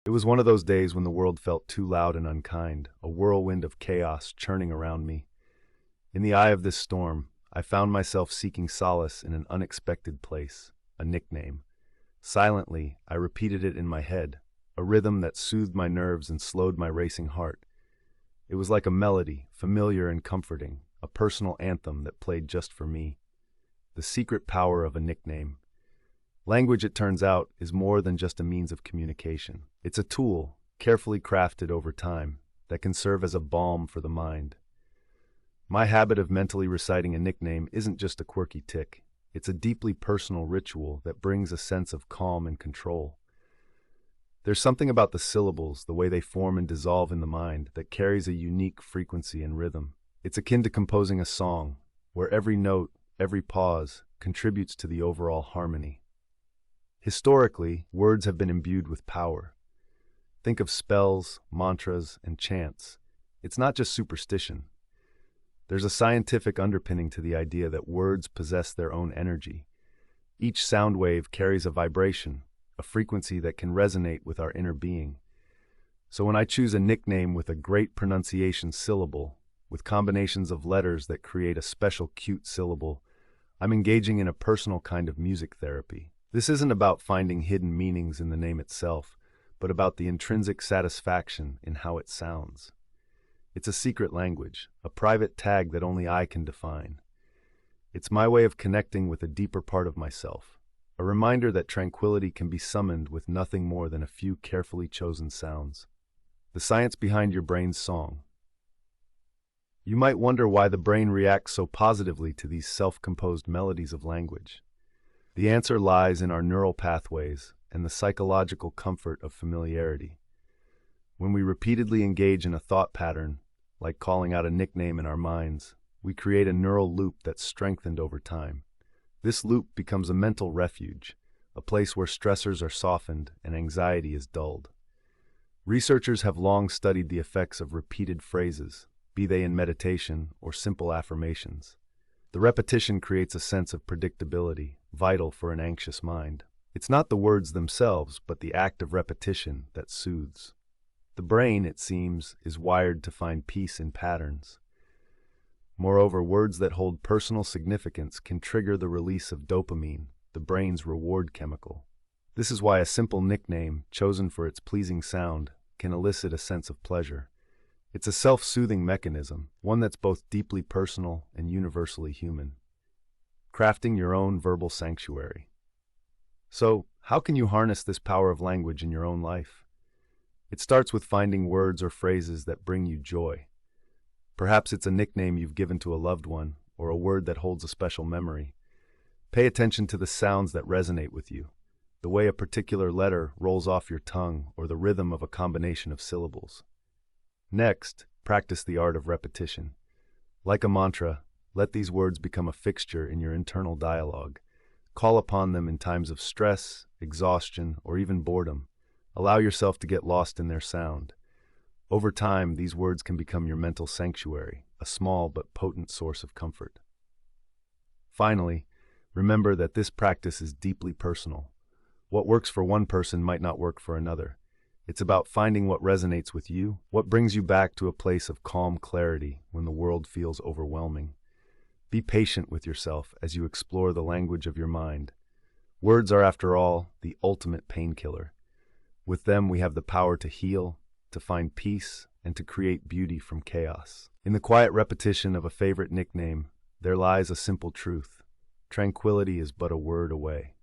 It was one of those days when the world felt too loud and unkind, a whirlwind of chaos churning around me. In the eye of this storm, I found myself seeking solace in an unexpected place, a nickname. Silently, I repeated it in my head, a rhythm that soothed my nerves and slowed my racing heart. It was like a melody, familiar and comforting, a personal anthem that played just for me. The secret power of a nickname. Language, it turns out, is more than just a means of communication. It's a tool, carefully crafted over time, that can serve as a balm for the mind. My habit of mentally reciting a nickname isn't just a quirky tic. It's a deeply personal ritual that brings a sense of calm and control. There's something about the syllables, the way they form and dissolve in the mind, that carries a unique frequency and rhythm. It's akin to composing a song, where every note, every pause, contributes to the overall harmony. Historically, words have been imbued with power. Think of spells, mantras, and chants. It's not just superstition. There's a scientific underpinning to the idea that words possess their own energy. Each sound wave carries a vibration, a frequency that can resonate with our inner being. So when I choose a nickname with a great pronunciation syllable, with combinations of letters that create a special cute syllable, I'm engaging in a personal kind of music therapy. This isn't about finding hidden meanings in the name itself, but about the intrinsic satisfaction in how it sounds. It's a secret language, a private tag that only I can define. It's my way of connecting with a deeper part of myself, a reminder that tranquility can be summoned with nothing more than a few carefully chosen sounds. The science behind your brain's song. You might wonder why the brain reacts so positively to these self-composed melodies of language. The answer lies in our neural pathways and the psychological comfort of familiarity. When we repeatedly engage in a thought pattern, like calling out a nickname in our minds, we create a neural loop that's strengthened over time. This loop becomes a mental refuge, a place where stressors are softened and anxiety is dulled. Researchers have long studied the effects of repeated phrases, be they in meditation or simple affirmations. The repetition creates a sense of predictability, vital for an anxious mind. It's not the words themselves, but the act of repetition that soothes. The brain, it seems, is wired to find peace in patterns. Moreover, words that hold personal significance can trigger the release of dopamine, the brain's reward chemical. This is why a simple nickname, chosen for its pleasing sound, can elicit a sense of pleasure. It's a self-soothing mechanism, one that's both deeply personal and universally human. Crafting your own verbal sanctuary. So, how can you harness this power of language in your own life? It starts with finding words or phrases that bring you joy. Perhaps it's a nickname you've given to a loved one, or a word that holds a special memory. Pay attention to the sounds that resonate with you, the way a particular letter rolls off your tongue, or the rhythm of a combination of syllables. Next, practice the art of repetition. Like a mantra, let these words become a fixture in your internal dialogue. Call upon them in times of stress, exhaustion, or even boredom. Allow yourself to get lost in their sound. Over time, these words can become your mental sanctuary, a small but potent source of comfort. Finally, remember that this practice is deeply personal. What works for one person might not work for another. It's about finding what resonates with you, what brings you back to a place of calm clarity when the world feels overwhelming. Be patient with yourself as you explore the language of your mind. Words are, after all, the ultimate painkiller. With them, we have the power to heal, to find peace, and to create beauty from chaos. In the quiet repetition of a favorite nickname, there lies a simple truth. Tranquility is but a word away.